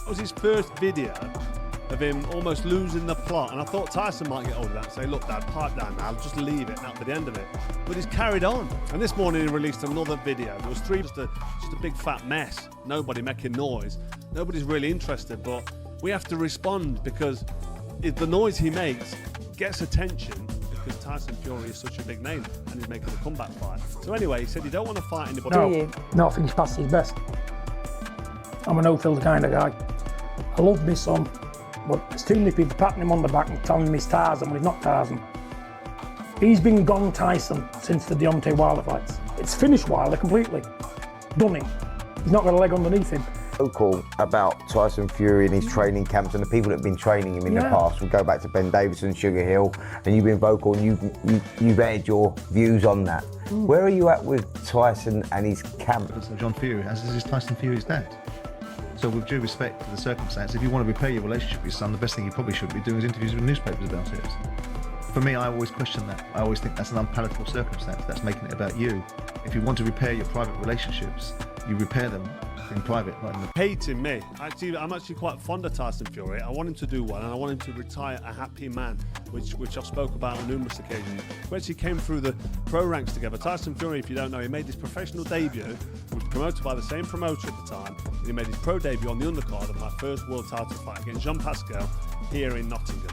was his first video of him almost losing the plot, and I thought Tyson might get hold of that and say, look Dad, pipe down now, just leave it, and that'll be the end of it. But he's carried on, and this morning he released another video. There was three, just a big fat mess, nobody making noise, nobody's really interested, but we have to respond because the noise he makes gets attention because Tyson Fury is such a big name and he's making a comeback fight. So anyway, he said he don't want to fight anybody. No, I think he's past his best. I'm a no-filter kind of guy. I love my son, but there's too many people patting him on the back and telling him he's Tarzan when he's not Tarzan. He's been gone Tyson since the Deontay Wilder fights. It's finished Wilder completely. Done it. He's not got a leg underneath him. Vocal about Tyson Fury and his training camps and the people that have been training him in the past. We'll go back to Ben Davison, Sugar Hill, and you've been vocal and you've aired your views on that. Where are you at with Tyson and his camp? So John Fury, as is Tyson Fury's dad. So with due respect to the circumstance, if you want to repair your relationship with your son, the best thing you probably should be doing is interviews with newspapers about it. For me, I always question that. I always think that's an unpalatable circumstance. That's making it about you. If you want to repair your private relationships, you repair them in private, not in the... Hating me. I'm actually quite fond of Tyson Fury. I want him to do well, and I want him to retire a happy man, which I've spoke about on numerous occasions. We actually came through the pro ranks together. Tyson Fury, if you don't know, he made his professional debut, he was promoted by the same promoter at the time, and he made his pro debut on the undercard of my first world title fight against Jean Pascal here in Nottingham.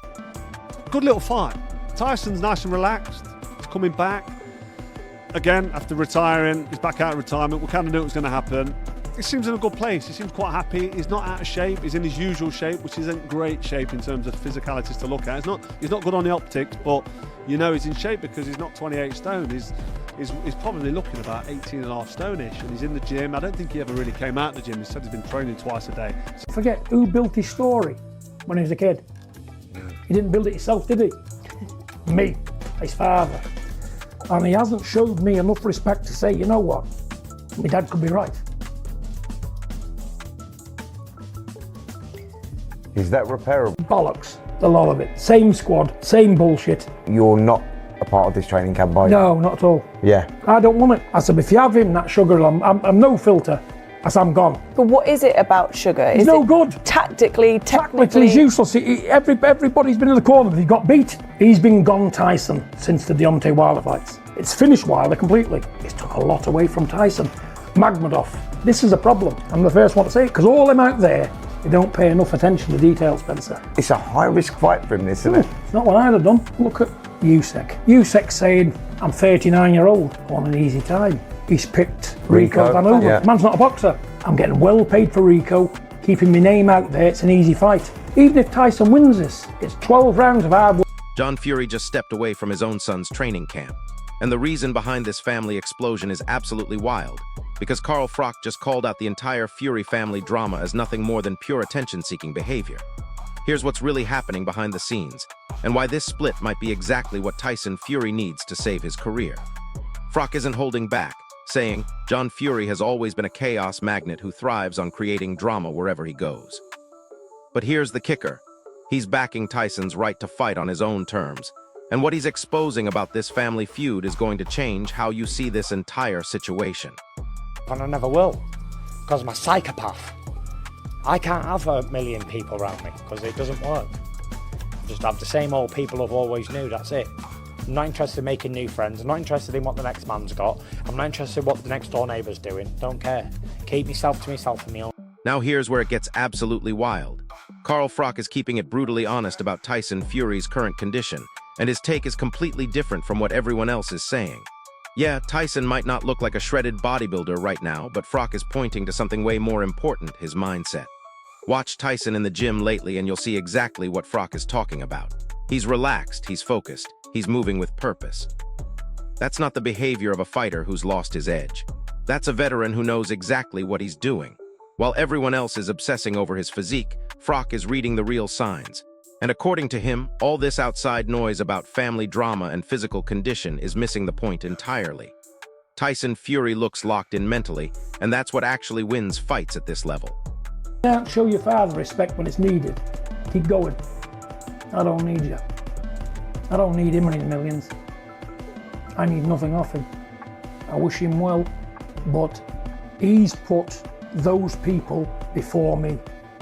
Good little fight. Tyson's nice and relaxed. He's coming back. Again, after retiring, he's back out of retirement. We kind of knew it was going to happen. He seems in a good place. He seems quite happy. He's not out of shape. He's in his usual shape, which isn't great shape in terms of physicalities to look at. He's not good on the optics, but you know he's in shape because he's not 28 stone. He's probably looking about 18 and a half stone-ish, and he's in the gym. I don't think he ever really came out of the gym. He said he's been training twice a day. Forget who built his story when he was a kid. He didn't build it himself, did he? Me, his father. And he hasn't showed me enough respect to say, you know what, my dad could be right. Is that repairable? Bollocks, a lot of it. Same squad, same bullshit. You're not a part of this training camp, are you? No, not at all. Yeah. I don't want it. I said, if you have him, that Sugar, I'm no filter. I said, I'm gone. But what is it about Sugar? He's no good. Tactically, technically. He's useless. Everybody's been in the corner. He got beat. He's been gone Tyson since the Deontay Wilder fights. It's finished Wilder completely. It's took a lot away from Tyson. Magmadov. This is a problem. I'm the first one to say it, because all them out there, they don't pay enough attention to detail, Spencer. It's a high-risk fight for him, this, isn't it? It's not what I'd have done. Look at Usyk. Usyk saying, I'm 39-year-old, on an easy time. He's picked Rico Van Over. Yeah. Man's not a boxer. I'm getting well paid for Rico, keeping my name out there. It's an easy fight. Even if Tyson wins this, it's 12 rounds of hard work. John Fury just stepped away from his own son's training camp. And the reason behind this family explosion is absolutely wild, because Carl Froch just called out the entire Fury family drama as nothing more than pure attention-seeking behavior. Here's what's really happening behind the scenes, and why this split might be exactly what Tyson Fury needs to save his career. Froch isn't holding back, saying, John Fury has always been a chaos magnet who thrives on creating drama wherever he goes. But here's the kicker. He's backing Tyson's right to fight on his own terms, and what he's exposing about this family feud is going to change how you see this entire situation. And I never will, because I'm a psychopath. I can't have a million people around me, because it doesn't work. I just have the same old people I've always knew, that's it. I'm not interested in making new friends, I'm not interested in what the next man's got, I'm not interested in what the next door neighbour's doing, don't care. Keep myself to myself and my own. Now here's where it gets absolutely wild. Carl Froch is keeping it brutally honest about Tyson Fury's current condition, and his take is completely different from what everyone else is saying. Yeah, Tyson might not look like a shredded bodybuilder right now, but Froch is pointing to something way more important, his mindset. Watch Tyson in the gym lately and you'll see exactly what Froch is talking about. He's relaxed, he's focused, he's moving with purpose. That's not the behavior of a fighter who's lost his edge. That's a veteran who knows exactly what he's doing. While everyone else is obsessing over his physique, Froch is reading the real signs. And according to him, all this outside noise about family drama and physical condition is missing the point entirely. Tyson Fury looks locked in mentally, and that's what actually wins fights at this level. You can't show your father respect when it's needed. Keep going. I don't need you. I don't need him and his millions. I need nothing off him. I wish him well, but he's put those people before me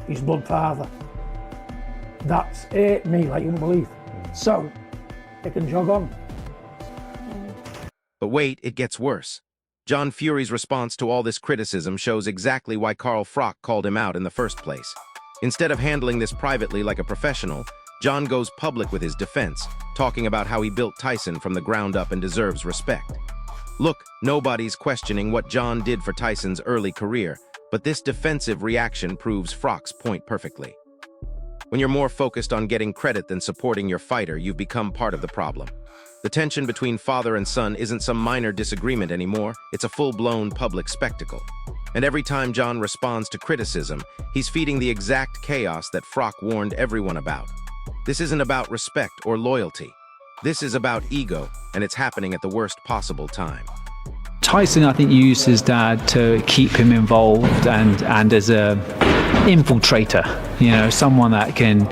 his blood father. That's hurt me like you wouldn't believe. So, they can jog on. But wait, it gets worse. John Fury's response to all this criticism shows exactly why Carl Froch called him out in the first place. Instead of handling this privately like a professional, John goes public with his defense, talking about how he built Tyson from the ground up and deserves respect. Look, nobody's questioning what John did for Tyson's early career, but this defensive reaction proves Froch's point perfectly. When you're more focused on getting credit than supporting your fighter, you've become part of the problem. The tension between father and son isn't some minor disagreement anymore, it's a full-blown public spectacle. And every time John responds to criticism, he's feeding the exact chaos that Froch warned everyone about. This isn't about respect or loyalty. This is about ego, and it's happening at the worst possible time. Tyson, I think, used his dad to keep him involved and as a infiltrator, you know, someone that can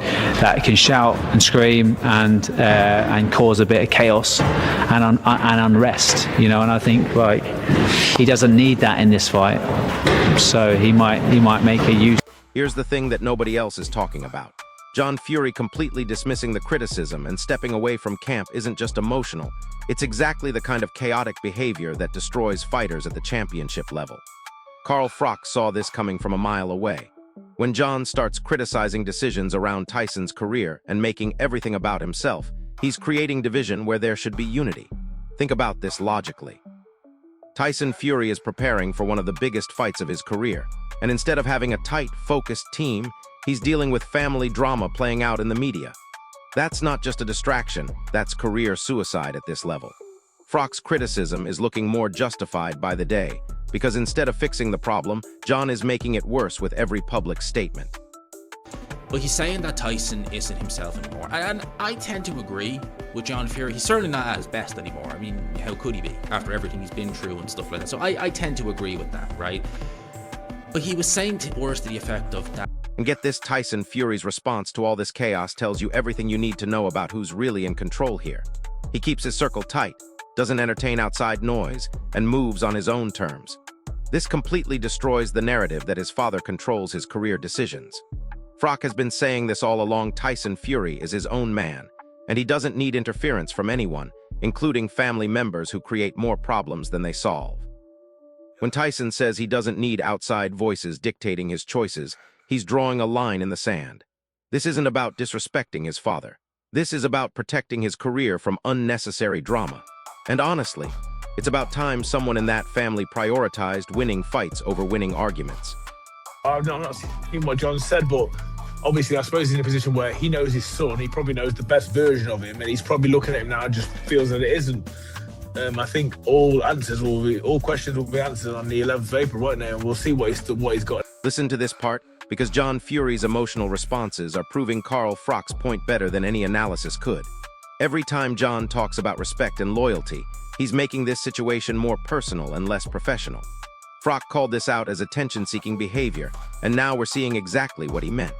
shout and scream and cause a bit of chaos and unrest, you know. And I think like he doesn't need that in this fight, so he might make a use. Here's the thing that nobody else is talking about. John Fury completely dismissing the criticism and stepping away from camp isn't just emotional. It's exactly the kind of chaotic behavior that destroys fighters at the championship level. Carl Froch saw this coming from a mile away. When John starts criticizing decisions around Tyson's career and making everything about himself, he's creating division where there should be unity. Think about this logically. Tyson Fury is preparing for one of the biggest fights of his career, and instead of having a tight, focused team, he's dealing with family drama playing out in the media. That's not just a distraction, that's career suicide at this level. Froch's criticism is looking more justified by the day, because instead of fixing the problem, John is making it worse with every public statement. But he's saying that Tyson isn't himself anymore. And I tend to agree with John Fury. He's certainly not at his best anymore. I mean, how could he be after everything he's been through and stuff like that? So I tend to agree with that, right? But he was saying words to the effect of that. And get this, Tyson Fury's response to all this chaos tells you everything you need to know about who's really in control here. He keeps his circle tight, doesn't entertain outside noise, and moves on his own terms. This completely destroys the narrative that his father controls his career decisions. Froch has been saying this all along. Tyson Fury is his own man, and he doesn't need interference from anyone, including family members who create more problems than they solve. When Tyson says he doesn't need outside voices dictating his choices, he's drawing a line in the sand. This isn't about disrespecting his father. This is about protecting his career from unnecessary drama. And honestly, it's about time someone in that family prioritized winning fights over winning arguments. I'm not seeing what John said, but obviously I suppose he's in a position where he knows his son, he probably knows the best version of him, and he's probably looking at him now and just feels that it isn't. I think all questions will be answered on the 11th of April, won't they? And we'll see what he's got. Listen to this part, because John Fury's emotional responses are proving Carl Froch's point better than any analysis could. Every time John talks about respect and loyalty, he's making this situation more personal and less professional. Froch called this out as attention-seeking behavior, and now we're seeing exactly what he meant.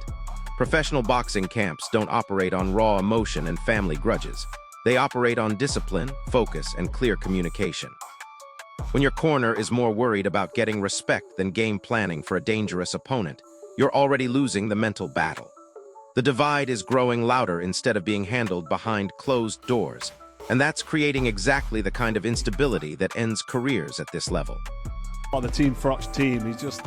Professional boxing camps don't operate on raw emotion and family grudges. They operate on discipline, focus, and clear communication. When your corner is more worried about getting respect than game planning for a dangerous opponent, you're already losing the mental battle. The divide is growing louder instead of being handled behind closed doors, and that's creating exactly the kind of instability that ends careers at this level. The Team Froch's team, he's just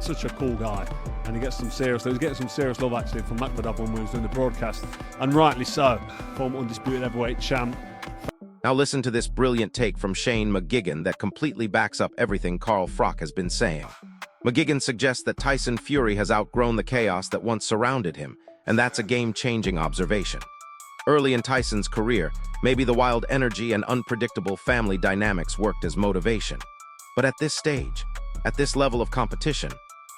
such a cool guy, and he gets some serious love. He's getting some serious love actually from Makmadov when we was doing the broadcast, and rightly so. Former undisputed heavyweight champ. Now listen to this brilliant take from Shane McGuigan that completely backs up everything Carl Froch has been saying. McGuigan suggests that Tyson Fury has outgrown the chaos that once surrounded him, and that's a game-changing observation. Early in Tyson's career, maybe the wild energy and unpredictable family dynamics worked as motivation. But at this stage, at this level of competition,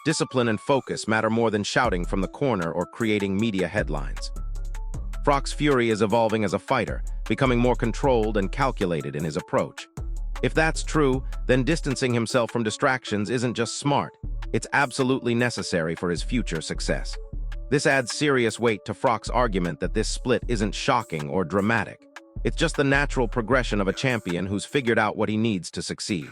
discipline and focus matter more than shouting from the corner or creating media headlines. Froch's Fury is evolving as a fighter, becoming more controlled and calculated in his approach. If that's true, then distancing himself from distractions isn't just smart, it's absolutely necessary for his future success. This adds serious weight to Froch's argument that this split isn't shocking or dramatic. It's just the natural progression of a champion who's figured out what he needs to succeed.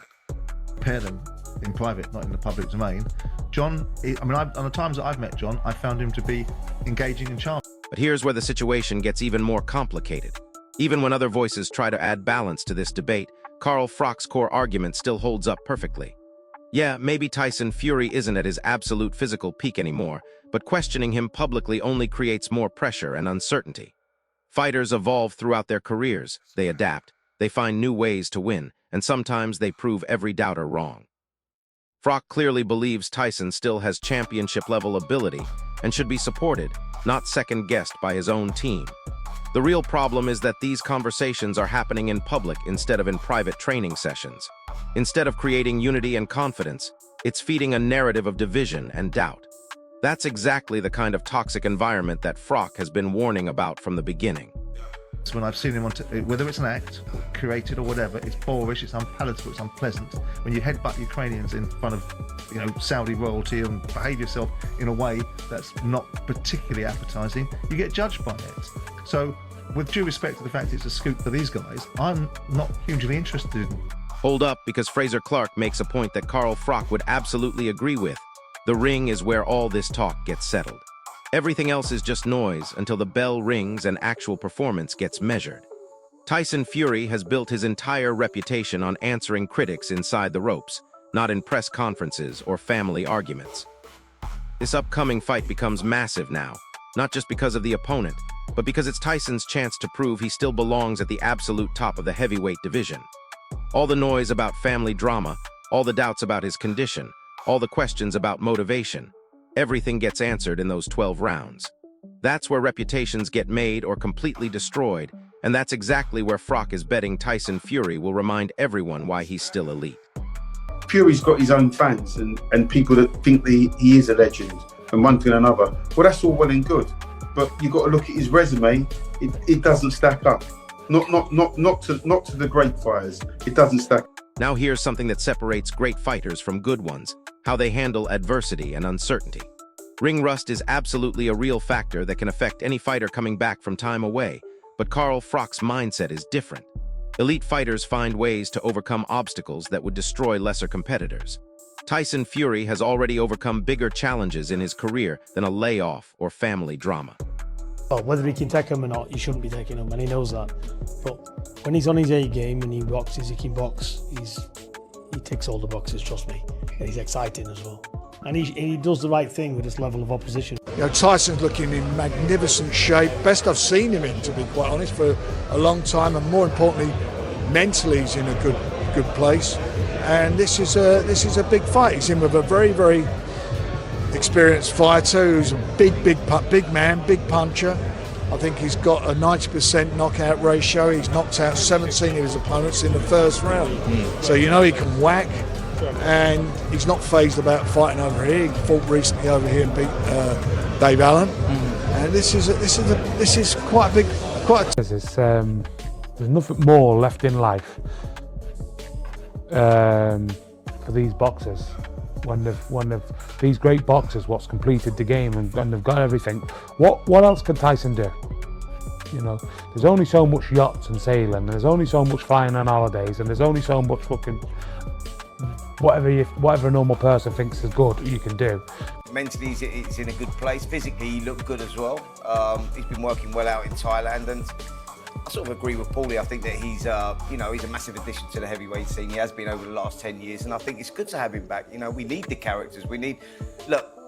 Compare them in private, not in the public domain. John, I mean, on the times that I've met John, I found him to be engaging and charming. But here's where the situation gets even more complicated. Even when other voices try to add balance to this debate, Carl Froch's core argument still holds up perfectly. Yeah, maybe Tyson Fury isn't at his absolute physical peak anymore, but questioning him publicly only creates more pressure and uncertainty. Fighters evolve throughout their careers, they adapt, they find new ways to win, and sometimes they prove every doubter wrong. Froch clearly believes Tyson still has championship-level ability and should be supported, not second-guessed by his own team. The real problem is that these conversations are happening in public instead of in private training sessions. Instead of creating unity and confidence, it's feeding a narrative of division and doubt. That's exactly the kind of toxic environment that Froch has been warning about from the beginning. When I've seen him on whether it's an act, created or whatever, it's boorish, it's unpalatable, it's unpleasant. When you headbutt Ukrainians in front of, Saudi royalty and behave yourself in a way that's not particularly appetizing, you get judged by it. So, with due respect to the fact it's a scoop for these guys, I'm not hugely interested in. Hold up, because Fraser Clark makes a point that Carl Froch would absolutely agree with. The ring is where all this talk gets settled. Everything else is just noise until the bell rings and actual performance gets measured. Tyson Fury has built his entire reputation on answering critics inside the ropes, not in press conferences or family arguments. This upcoming fight becomes massive now, not just because of the opponent, but because it's Tyson's chance to prove he still belongs at the absolute top of the heavyweight division. All the noise about family drama, all the doubts about his condition, all the questions about motivation, everything gets answered in those 12 rounds. That's where reputations get made or completely destroyed, and that's exactly where Froch is betting Tyson Fury will remind everyone why he's still elite. Fury's got his own fans and people that think that he is a legend and one thing and another. Well, that's all well and good, but you've got to look at his resume. It doesn't stack up. Not to the great fighters. It doesn't stack. Now here's something that separates great fighters from good ones: how they handle adversity and uncertainty. Ring rust is absolutely a real factor that can affect any fighter coming back from time away, but Carl Froch's mindset is different. Elite fighters find ways to overcome obstacles that would destroy lesser competitors. Tyson Fury has already overcome bigger challenges in his career than a layoff or family drama. Well, whether he can take them or not, he shouldn't be taking them, and he knows that. But when he's on his A game and he boxes, he can box. He ticks all the boxes, trust me. And he's exciting as well. And he does the right thing with this level of opposition. Tyson's looking in magnificent shape. Best I've seen him in, to be quite honest, for a long time. And more importantly, mentally he's in a good place. And this is a big fight. He's in with a very, very experienced fighter who's a big man, big puncher. I think he's got a 90% knockout ratio. He's knocked out 17 of his opponents in the first round. So he can whack, and he's not phased about fighting over here. He fought recently over here and beat Dave Allen. And this is quite a big. There's nothing more left in life for these boxers. When these great boxers, what's completed the game and they've got everything, what else can Tyson do? There's only so much yachts and sailing, and there's only so much flying on holidays, and there's only so much fucking whatever a normal person thinks is good you can do. Mentally, he's in a good place. Physically, he looked good as well. He's been working well out in Thailand, and I sort of agree with Paulie. I think that he's a massive addition to the heavyweight scene. He has been over the last 10 years, and I think it's good to have him back. We need the characters. Look,